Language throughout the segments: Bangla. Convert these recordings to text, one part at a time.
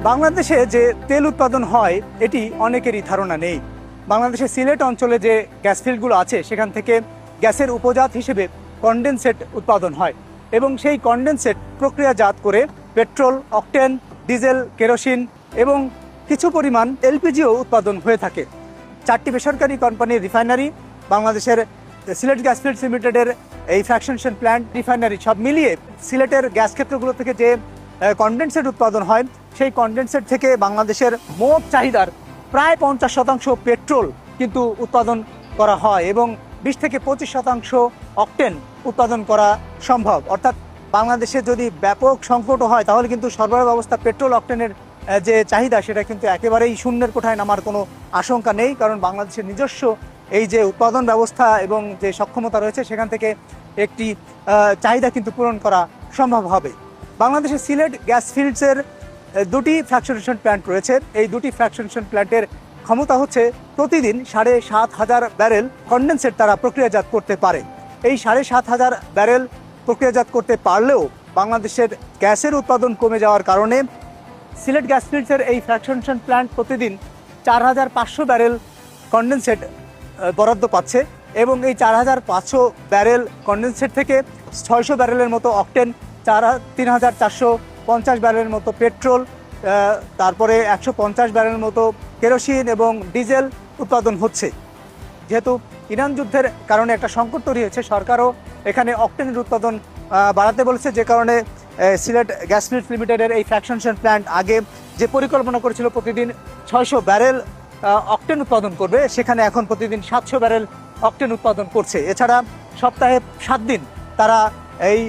বাংলাদেশে যে তেল উৎপাদন হয় এটি অনেকেরই ধারণা নেই। বাংলাদেশের সিলেট অঞ্চলে যে গ্যাস ফিল্ডগুলো আছে সেখান থেকে গ্যাসের উপজাত হিসেবে কনডেনসেট উৎপাদন হয় এবং সেই কনডেনসেট প্রক্রিয়াজাত করে পেট্রোল, অকটেন, ডিজেল, কেরোসিন এবং কিছু পরিমাণ এলপিজিও উৎপাদন হয়ে থাকে। 4টি বেসরকারি কোম্পানির রিফাইনারি, বাংলাদেশের সিলেট গ্যাস ফিল্ডস লিমিটেডের এই ফ্র্যাকশনেশন প্ল্যান্ট, রিফাইনারি সব মিলিয়ে সিলেটের গ্যাস ক্ষেত্রগুলো থেকে যে কনডেনসেট উৎপাদন হয় সেই কনডেনসেট থেকে বাংলাদেশের মোট চাহিদার প্রায় 50% পেট্রোল কিন্তু উৎপাদন করা হয় এবং 20 থেকে 25% অকটেন উৎপাদন করা সম্ভব। অর্থাৎ বাংলাদেশে যদি ব্যাপক সংকট হয় তাহলে কিন্তু সরবরাহ ব্যবস্থা পেট্রোল অকটেনের যে চাহিদা সেটা কিন্তু একেবারেই শূন্যের কোঠায় নামার কোনো আশঙ্কা নেই, কারণ বাংলাদেশের নিজস্ব এই যে উৎপাদন ব্যবস্থা এবং যে সক্ষমতা রয়েছে সেখান থেকে একটি চাহিদা কিন্তু পূরণ করা সম্ভব হবে। বাংলাদেশের সিলেট গ্যাস ফিল্ডসের 2টি ফ্র্যাকশনেশন প্ল্যান্ট রয়েছে। এই 2টি ফ্র্যাকশনেশন প্ল্যান্টের ক্ষমতা হচ্ছে প্রতিদিন 7,500 ব্যারেল কনডেনসেট তারা প্রক্রিয়াজাত করতে পারে। এই 7,500 ব্যারেল প্রক্রিয়াজাত করতে পারলেও বাংলাদেশের গ্যাসের উৎপাদন কমে যাওয়ার কারণে সিলেট গ্যাস ফিল্ডসের এই ফ্র্যাকশনেশন প্ল্যান্ট প্রতিদিন 4,500 ব্যারেল কনডেনসেট বরাদ্দ পাচ্ছে এবং এই 4,500 ব্যারেল কনডেনসেট থেকে 600 ব্যারেলের মতো অকটেন, 3,450 ব্যারেলের মতো পেট্রোল, তারপরে 150 ব্যারেলের মতো কেরোসিন এবং ডিজেল উৎপাদন হচ্ছে। যেহেতু ইরান যুদ্ধের কারণে একটা সংকট তৈরি হয়েছে, সরকারও এখানে অকটেনের উৎপাদন বাড়াতে বলেছে, যে কারণে সিলেট গ্যাস ফিল্ডস লিমিটেডের এই ফ্র্যাকশনেশন প্ল্যান্ট আগে যে পরিকল্পনা করেছিল প্রতিদিন 600 ব্যারেল অকটেন উৎপাদন করবে, সেখানে এখন প্রতিদিন 700 ব্যারেল অকটেন উৎপাদন করছে। এছাড়া সপ্তাহে 7 দিন তারা এই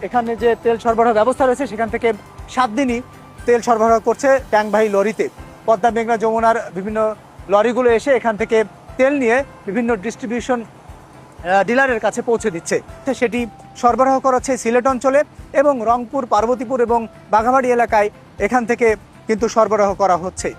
এখানে যে তেল সরবরাহ ব্যবস্থা রয়েছে সেখান থেকে 7 দিনই তেল সরবরাহ করছে ট্যাঙ্কবাহী লরিতে। পদ্মা, মেঘনা, যমুনার বিভিন্ন লরিগুলো এসে এখান থেকে তেল নিয়ে বিভিন্ন ডিস্ট্রিবিউশন ডিলারের কাছে পৌঁছে দিচ্ছে। সেটি সরবরাহ করা হচ্ছে সিলেট অঞ্চলে এবং রংপুর, পার্বতীপুর এবং বাঘাবাড়ি এলাকায় এখান থেকে কিন্তু সরবরাহ করা হচ্ছে।